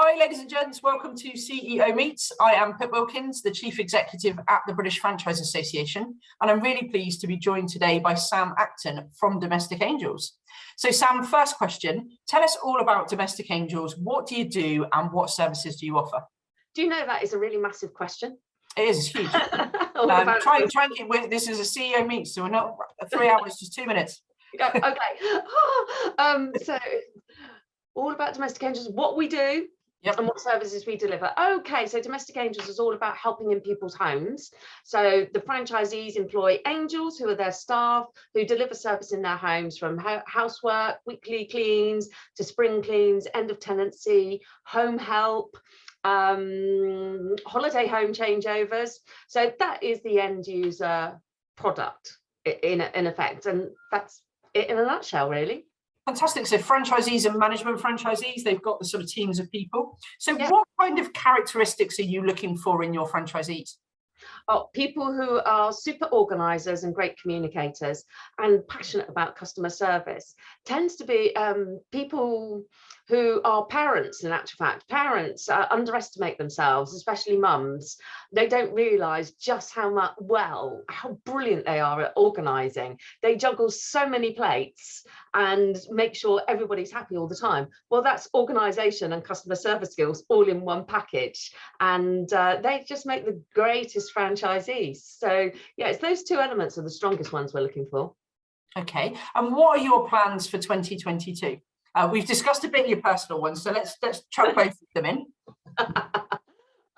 Hi, ladies and gents. Welcome to CEO Meets. I am Pip Wilkins, the Chief Executive at the British Franchise Association, and I'm really pleased to be joined today by Sam Acton from Domestic Angels. So Sam, first question, tell us all about Domestic Angels. What do you do and what services do you offer? Do you know that is a really massive question? It is, it's huge. Try and keep with, this is a CEO Meet, so we're not 3 hours, just 2 minutes. Okay. So all about Domestic Angels, what we do. Yep. And what services we deliver. Okay, so Domestic Angels is all about helping in people's homes. So the franchisees employ angels who are their staff who deliver service in their homes, from housework, weekly cleans to spring cleans, end of tenancy, home help, holiday home changeovers. So that is the end user product in effect, and that's it in a nutshell, really. Fantastic. So franchisees and management franchisees, they've got the sort of teams of people. So what kind of characteristics are you looking for in your franchisees? Oh, people who are super organisers and great communicators and passionate about customer service. Tends to be people who are parents, in actual fact. Parents underestimate themselves, especially mums. They don't realise just how brilliant they are at organising. They juggle so many plates and make sure everybody's happy all the time. Well, that's organisation and customer service skills all in one package. And they just make the greatest franchisees. So yeah, it's those two elements are the strongest ones we're looking for. Okay, and what are your plans for 2022? We've discussed a bit your personal ones, so let's chuck both of them in.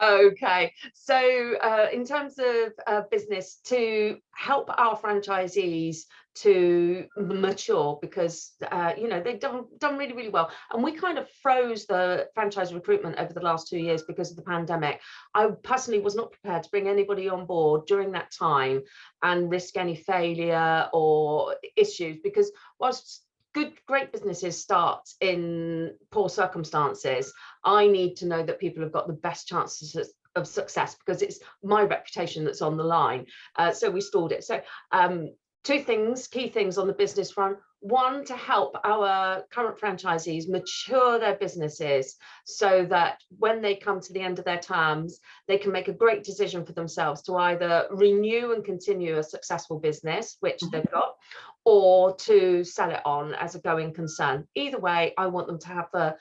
Okay, so in terms of business, to help our franchisees to mature, because you know, they've done really well, and we kind of froze the franchise recruitment over the last 2 years because of the pandemic. I personally was not prepared to bring anybody on board during that time and risk any failure or issues, because whilst great businesses start in poor circumstances, I need to know that people have got the best chances of success, because it's my reputation that's on the line. So we stalled it. So two things, key things on the business front. One, to help our current franchisees mature their businesses so that when they come to the end of their terms, they can make a great decision for themselves to either renew and continue a successful business, which they've got, or to sell it on as a going concern. Either way, I want them to have the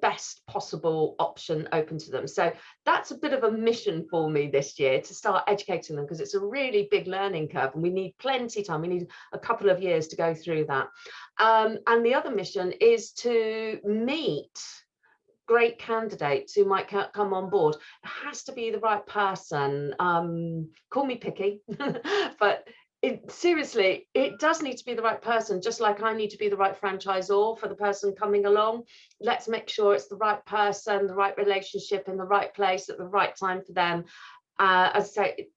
best possible option open to them. So that's a bit of a mission for me this year, to start educating them, because it's a really big learning curve and we need plenty of time. We need a couple of years to go through that. And the other mission is to meet great candidates who might come on board. It has to be the right person. Call me picky, but seriously, it does need to be the right person, just like I need to be the right franchisor for the person coming along. Let's make sure it's the right person, the right relationship in the right place at the right time for them. As I say,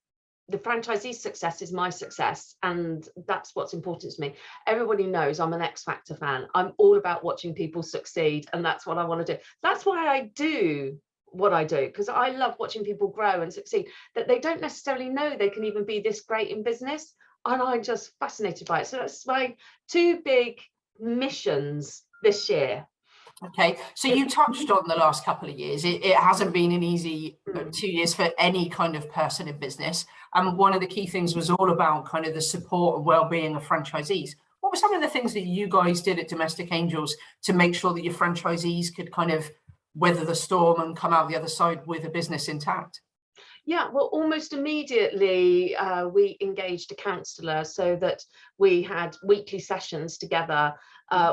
the franchisee's success is my success, and that's what's important to me. Everybody knows I'm an X Factor fan. I'm all about watching people succeed, and that's what I want to do. That's why I do what I do, because I love watching people grow and succeed, that they don't necessarily know they can even be this great in business. And I'm just fascinated by it. So that's my two big missions this year. Okay, so you touched on the last couple of years. It hasn't been an easy 2 years for any kind of person in business. And one of the key things was all about kind of the support and well-being of franchisees. What were some of the things that you guys did at Domestic Angels to make sure that your franchisees could kind of weather the storm and come out the other side with a business intact? Yeah, well, almost immediately we engaged a counsellor, so that we had weekly sessions together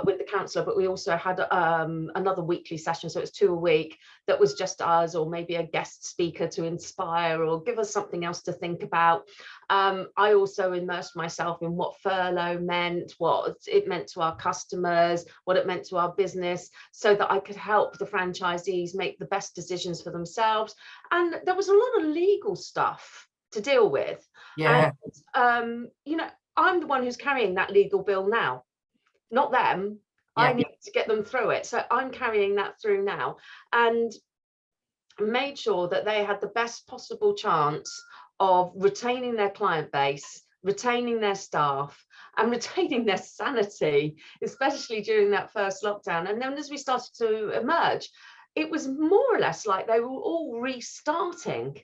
with the counsellor, but we also had another weekly session, so it's 2 a week, that was just us, or maybe a guest speaker to inspire or give us something else to think about. I also immersed myself in what furlough meant, what it meant to our customers, what it meant to our business, so that I could help the franchisees make the best decisions for themselves. And there was a lot of legal stuff to deal with. Yeah. And, you know, I'm the one who's carrying that legal bill now, not them. Yeah. I need to get them through it. So I'm carrying that through now, and made sure that they had the best possible chance of retaining their client base, retaining their staff, and retaining their sanity, especially during that first lockdown. And then as we started to emerge, it was more or less like they were all restarting.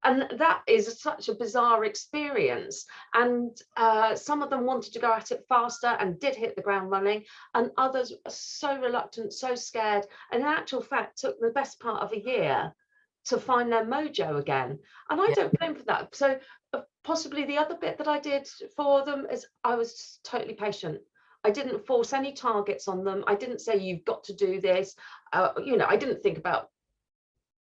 And that is such a bizarre experience. And some of them wanted to go at it faster and did hit the ground running, and others are so reluctant, so scared, and in actual fact took the best part of a year to find their mojo again. And I don't blame for that. So possibly the other bit that I did for them is I was totally patient. I didn't force any targets on them. I didn't say you've got to do this. You know, I didn't think about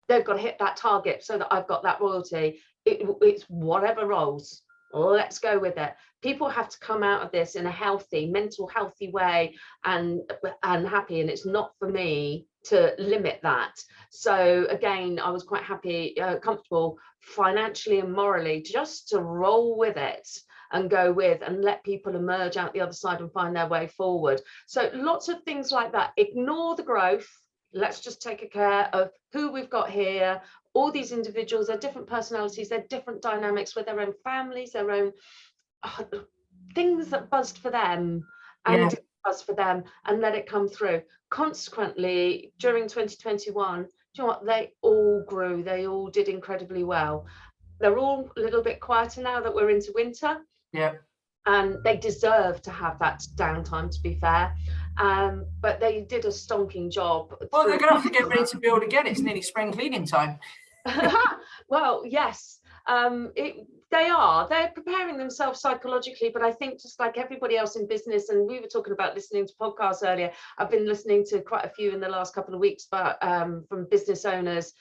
they've got to hit that target so that I've got that royalty. It's whatever rolls. Let's go with it. People have to come out of this in a healthy, mental healthy way and happy. And it's not for me to limit that. So again, I was quite happy, comfortable financially and morally just to roll with it and go with and let people emerge out the other side and find their way forward. So lots of things like that. Ignore the growth. Let's just take care of who we've got here. All these individuals, they're different personalities, they're different dynamics with their own families, their own things that buzzed for them and didn't buzz for them, and let it come through. Consequently, during 2021, do you know what? They all grew, they all did incredibly well. They're all a little bit quieter now that we're into winter. Yeah. And they deserve to have that downtime, to be fair. But they did a stonking job. Well, they're going to have to get ready to build again. It's nearly spring cleaning time. Well, yes, they're preparing themselves psychologically, but I think just like everybody else in business, and we were talking about listening to podcasts earlier, I've been listening to quite a few in the last couple of weeks, but from business owners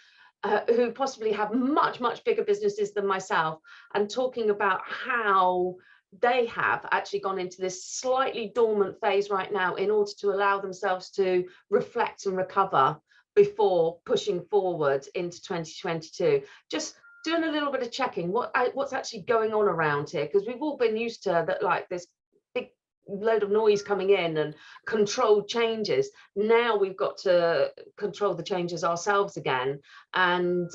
who possibly have much, much bigger businesses than myself, and talking about how they have actually gone into this slightly dormant phase right now in order to allow themselves to reflect and recover before pushing forward into 2022. Just doing a little bit of checking what's actually going on around here, because we've all been used to that, like this big load of noise coming in and controlled changes. Now we've got to control the changes ourselves again. And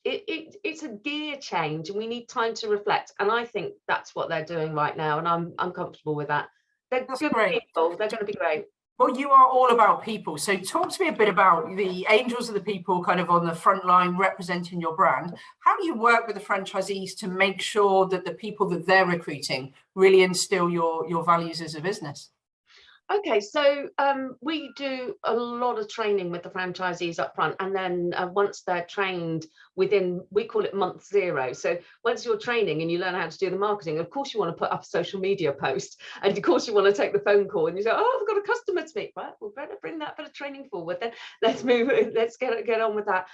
it's a gear change, and we need time to reflect. And I think that's what they're doing right now, and I'm comfortable with that. They're good people. They're going to be great. Well, you are all about people. So talk to me a bit about the angels of the people kind of on the front line representing your brand. How do you work with the franchisees to make sure that the people that they're recruiting really instill your values as a business? Okay, so we do a lot of training with the franchisees up front, and then once they're trained within, we call it month 0. So once you're training and you learn how to do the marketing, of course you want to put up a social media post, and of course you want to take the phone call, and you say, oh, I've got a customer to meet. Right, we'll better bring that bit of training forward. Then let's get on with that.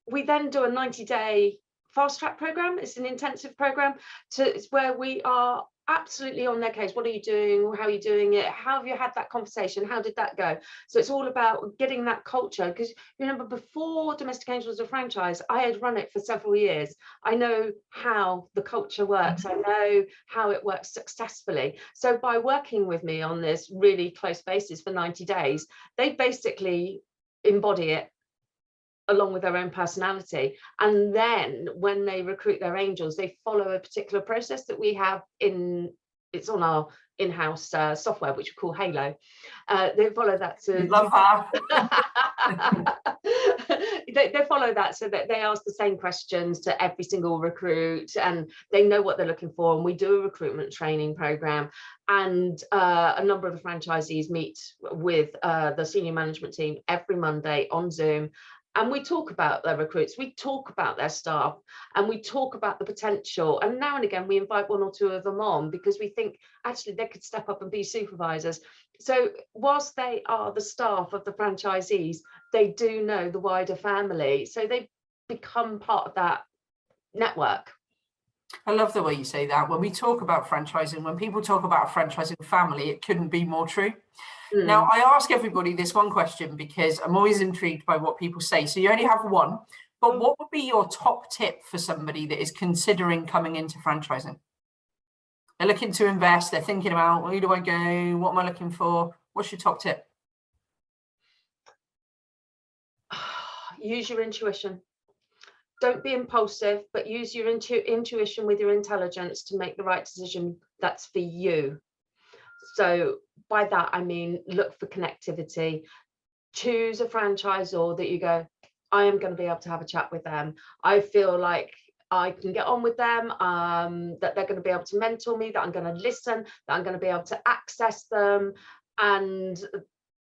We then do a 90-day fast track program. It's an intensive program it's where we are absolutely on their case. What are you doing? How are you doing it? How have you had that conversation? How did that go? So it's all about getting that culture, because remember, before Domestic Angels was a franchise, I had run it for several years. I know how the culture works. I know how it works successfully. So by working with me on this really close basis for 90 days, they basically embody it along with their own personality. And then when they recruit their angels, they follow a particular process that we have it's on our in-house software, which we call Halo. They follow that Love that. they follow that, so that they ask the same questions to every single recruit, and they know what they're looking for. And we do a recruitment training program, and a number of the franchisees meet with the senior management team every Monday on Zoom. And we talk about their recruits, we talk about their staff, and we talk about the potential. And now and again, we invite 1 or 2 of them on, because we think actually they could step up and be supervisors. So whilst they are the staff of the franchisees, they do know the wider family. So they become part of that network. I love the way you say that. When we talk about franchising, when people talk about a franchising family, it couldn't be more true. Now, I ask everybody this one question because I'm always intrigued by what people say. So you only have one, but what would be your top tip for somebody that is considering coming into franchising? They're looking to invest, they're thinking about, where do I go? What am I looking for? What's your top tip? Use your intuition. Don't be impulsive, but use your intuition with your intelligence to make the right decision that's for you. So by that, I mean, look for connectivity. Choose a franchisor that you go, I am going to be able to have a chat with them. I feel like I can get on with them, that they're going to be able to mentor me, that I'm going to listen, that I'm going to be able to access them, and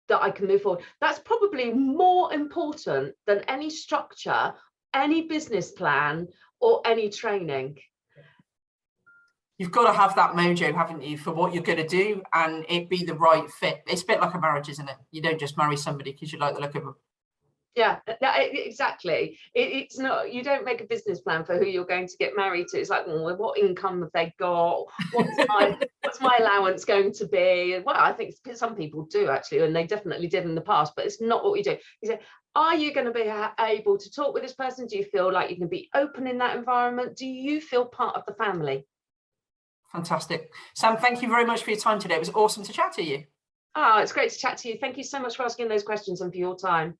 that I can move forward. That's probably more important than any structure, any business plan, or any training. You've got to have that mojo, haven't you, for what you're going to do, and it be the right fit. It's a bit like a marriage, isn't it? You don't just marry somebody because you like the look of them. Yeah, exactly. It's not, you don't make a business plan for who you're going to get married to. It's like, well, what income have they got? What's my allowance going to be? Well, I think some people do actually, and they definitely did in the past, but it's not what we do. You say, are you going to be able to talk with this person? Do you feel like you can be open in that environment? Do you feel part of the family? Fantastic. Sam, thank you very much for your time today. It was awesome to chat to you. Oh, it's great to chat to you. Thank you so much for asking those questions and for your time.